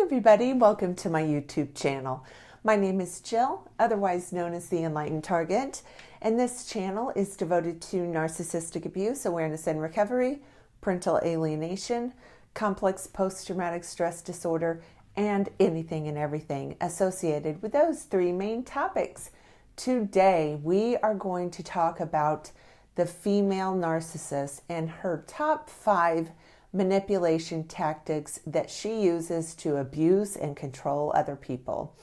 everybody, welcome to my YouTube channel. My name is Jill, otherwise known as the Enlightened Target, and this channel is devoted to narcissistic abuse, awareness and recovery, parental alienation, complex post-traumatic stress disorder, and anything and everything associated with those three main topics. Today, we are going to talk about the female narcissist and her top 5 manipulation tactics that she uses to abuse and control other people.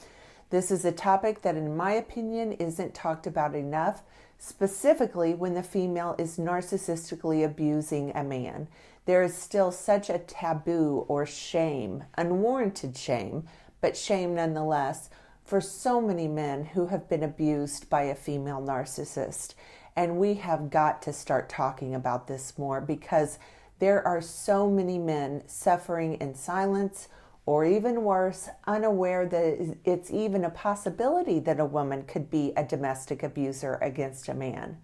This is a topic that, in my opinion, isn't talked about enough, specifically when the female is narcissistically abusing a man. There is still such a taboo or shame, unwarranted shame, but shame nonetheless, for so many men who have been abused by a female narcissist. And we have got to start talking about this more because there are so many men suffering in silence, or even worse, unaware that it's even a possibility that a woman could be a domestic abuser against a man.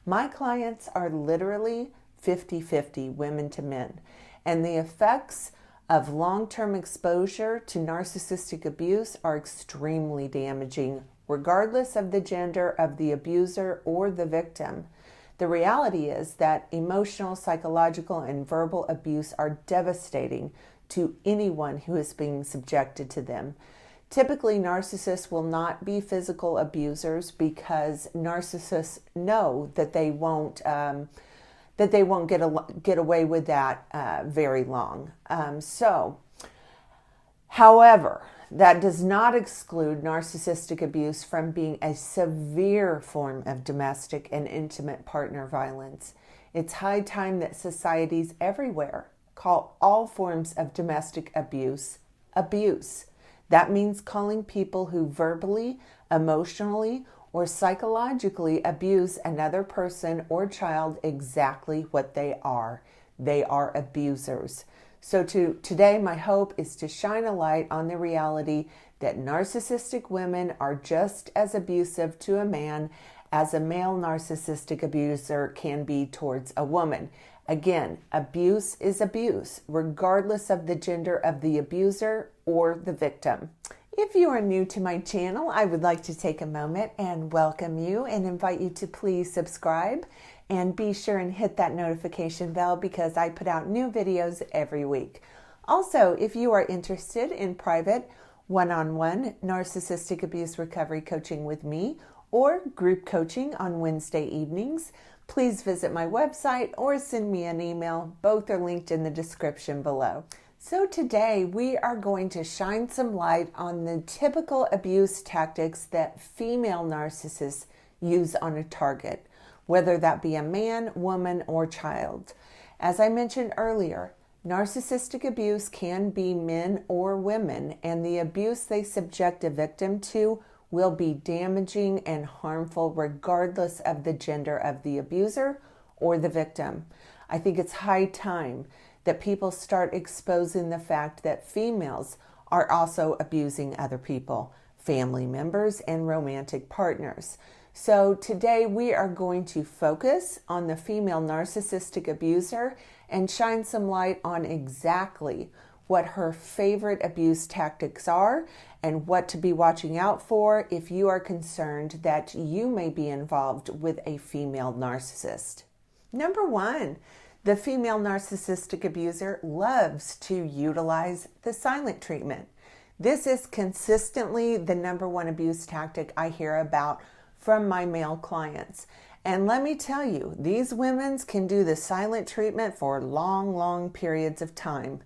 My clients are literally 50-50 women to men, and the effects of long-term exposure to narcissistic abuse are extremely damaging, regardless of the gender of the abuser or the victim. The reality is that emotional, psychological, and verbal abuse are devastating to anyone who is being subjected to them. Typically, narcissists will not be physical abusers because narcissists know that they won't get away with that very long. However, that does not exclude narcissistic abuse from being a severe form of domestic and intimate partner violence. It's high time that societies everywhere call all forms of domestic abuse abuse. That means calling people who verbally, emotionally, or psychologically abuse another person or child exactly what they are. They are abusers. So today, my hope is to shine a light on the reality that narcissistic women are just as abusive to a man as a male narcissistic abuser can be towards a woman. Again, abuse is abuse, regardless of the gender of the abuser or the victim. If you are new to my channel, I would like to take a moment and welcome you and invite you to please subscribe and be sure and hit that notification bell because I put out new videos every week. Also, if you are interested in private one-on-one narcissistic abuse recovery coaching with me or group coaching on Wednesday evenings, please visit my website or send me an email. Both are linked in the description below. So today we are going to shine some light on the typical abuse tactics that female narcissists use on a target, whether that be a man, woman, or child. As I mentioned earlier, narcissistic abuse can be men or women, and the abuse they subject a victim to will be damaging and harmful regardless of the gender of the abuser or the victim. I think it's high time that people start exposing the fact that females are also abusing other people, family members, and romantic partners. So today we are going to focus on the female narcissistic abuser and shine some light on exactly what her favorite abuse tactics are and what to be watching out for if you are concerned that you may be involved with a female narcissist. Number 1, the female narcissistic abuser loves to utilize the silent treatment. This is consistently the number 1 abuse tactic I hear about from my male clients. And let me tell you, these women can do the silent treatment for long periods of time.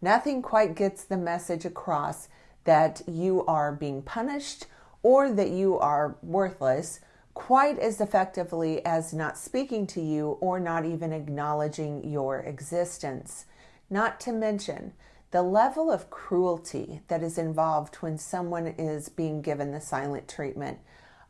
Nothing quite gets the message across that you are being punished or that you are worthless quite as effectively as not speaking to you or not even acknowledging your existence. Not to mention the level of cruelty that is involved when someone is being given the silent treatment.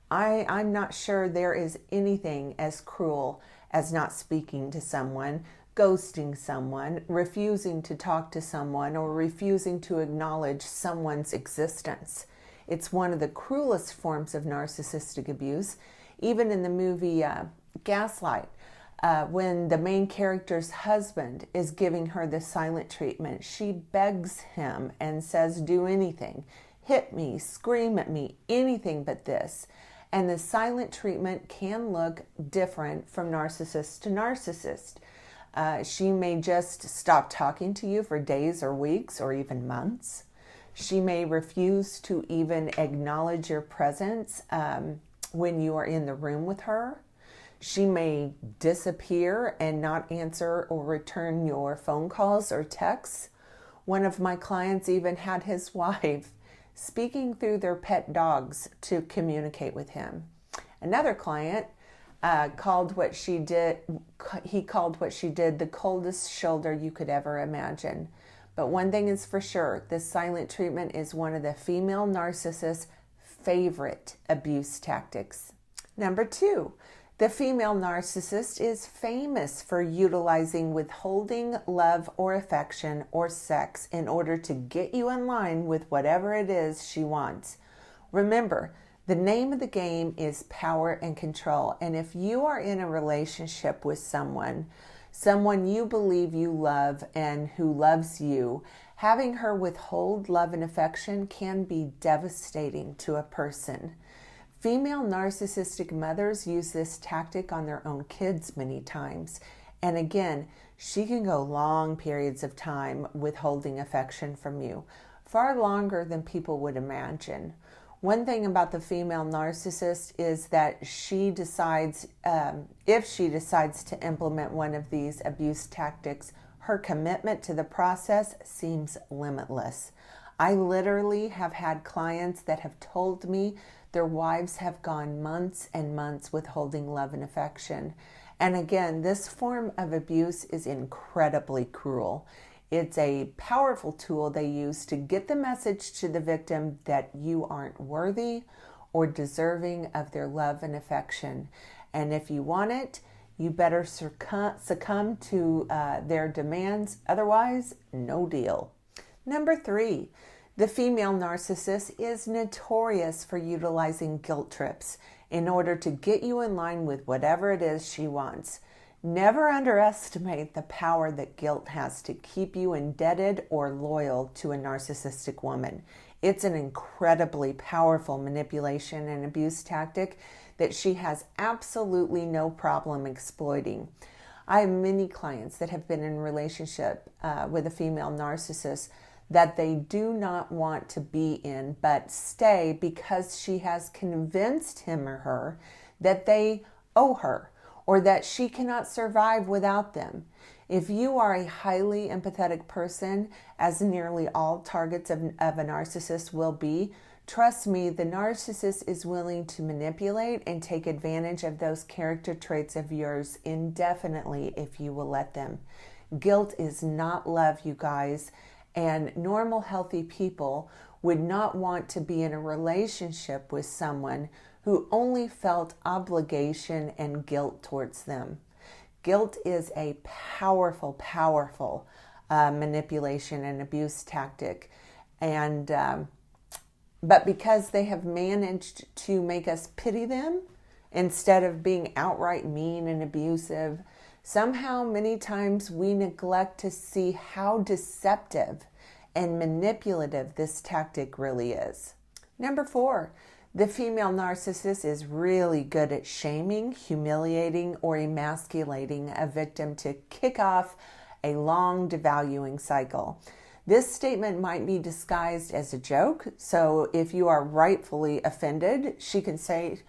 I'm not sure there is anything as cruel as not speaking to someone, ghosting someone, refusing to talk to someone, or refusing to acknowledge someone's existence. It's one of the cruelest forms of narcissistic abuse. Even in the movie Gaslight, When the main character's husband is giving her the silent treatment, she begs him and says, do anything. Hit me, scream at me, anything but this. And the silent treatment can look different from narcissist to narcissist. She may just stop talking to you for days or weeks or even months. She may refuse to even acknowledge your presence when you are in the room with her. She may disappear and not answer or return your phone calls or texts. One of my clients even had his wife speaking through their pet dogs to communicate with him. Another client called what she did the coldest shoulder you could ever imagine. But one thing is for sure, this silent treatment is one of the female narcissist's favorite abuse tactics. Number 2, the female narcissist is famous for utilizing withholding love or affection or sex in order to get you in line with whatever it is she wants. Remember, the name of the game is power and control. And if you are in a relationship with someone you believe you love and who loves you, having her withhold love and affection can be devastating to a person. Female narcissistic mothers use this tactic on their own kids many times. And again, she can go long periods of time withholding affection from you, far longer than people would imagine. One thing about the female narcissist is that she decides, if she decides to implement one of these abuse tactics, her commitment to the process seems limitless. I literally have had clients that have told me their wives have gone months and months withholding love and affection. And again, this form of abuse is incredibly cruel. It's a powerful tool they use to get the message to the victim that you aren't worthy or deserving of their love and affection. And if you want it, you better succumb to their demands. Otherwise, no deal. Number 3, the female narcissist is notorious for utilizing guilt trips in order to get you in line with whatever it is she wants. Never underestimate the power that guilt has to keep you indebted or loyal to a narcissistic woman. It's an incredibly powerful manipulation and abuse tactic that she has absolutely no problem exploiting. I have many clients that have been in a relationship with a female narcissist that they do not want to be in but stay because she has convinced him or her that they owe her or that she cannot survive without them. If you are a highly empathetic person, as nearly all targets of a narcissist will be, trust me, the narcissist is willing to manipulate and take advantage of those character traits of yours indefinitely if you will let them. Guilt is not love, you guys. And normal, healthy people would not want to be in a relationship with someone who only felt obligation and guilt towards them. Guilt is a powerful, powerful manipulation and abuse tactic. And but because they have managed to make us pity them instead of being outright mean and abusive, somehow, many times we neglect to see how deceptive and manipulative this tactic really is. Number 4, the female narcissist is really good at shaming, humiliating, or emasculating a victim to kick off a long devaluing cycle. This statement might be disguised as a joke, so if you are rightfully offended, she can say,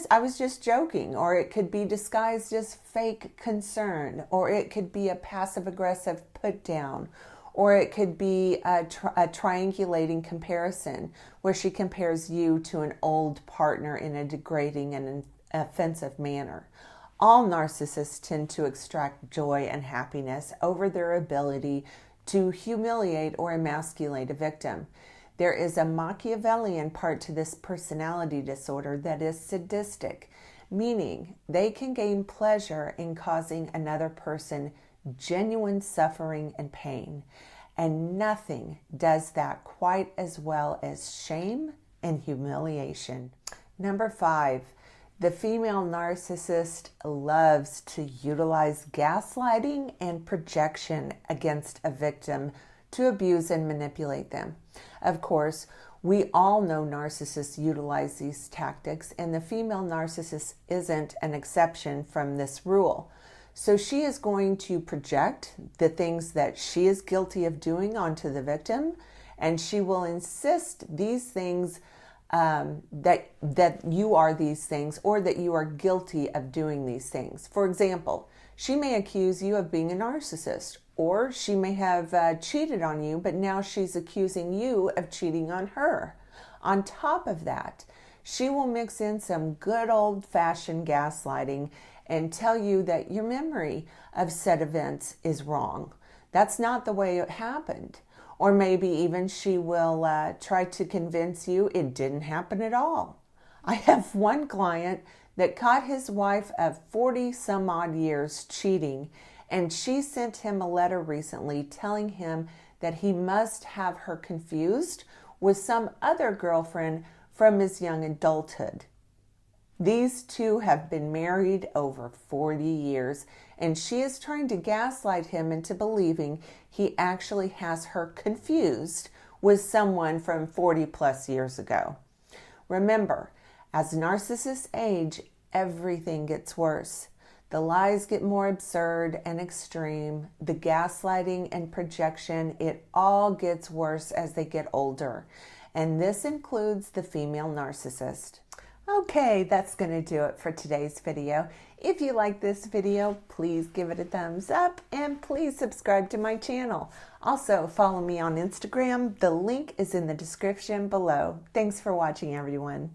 I was just joking, or it could be disguised as fake concern, or it could be a passive-aggressive put down, or it could be a triangulating comparison where she compares you to an old partner in a degrading and offensive manner. All narcissists tend to extract joy and happiness over their ability to humiliate or emasculate a victim. There is a Machiavellian part to this personality disorder that is sadistic, meaning they can gain pleasure in causing another person genuine suffering and pain. And nothing does that quite as well as shame and humiliation. Number 5, The female narcissist loves to utilize gaslighting and projection against a victim to abuse and manipulate them. Of course, we all know narcissists utilize these tactics, and the female narcissist isn't an exception from this rule. So she is going to project the things that she is guilty of doing onto the victim, and she will insist these things that you are these things, or that you are guilty of doing these things. For example, she may accuse you of being a narcissist, or she may have cheated on you, but now she's accusing you of cheating on her. On top of that, she will mix in some good old-fashioned gaslighting and tell you that your memory of said events is wrong. That's not the way it happened. Or maybe even she will try to convince you it didn't happen at all. I have one client that caught his wife of 40 some odd years cheating, and she sent him a letter recently telling him that he must have her confused with some other girlfriend from his young adulthood. These two have been married over 40 years, and she is trying to gaslight him into believing he actually has her confused with someone from 40 plus years ago. Remember, as narcissists age, everything gets worse. The lies get more absurd and extreme. The gaslighting and projection, it all gets worse as they get older. And this includes the female narcissist. Okay, that's going to do it for today's video. If you like this video, please give it a thumbs up and please subscribe to my channel. Also, follow me on Instagram. The link is in the description below. Thanks for watching, everyone.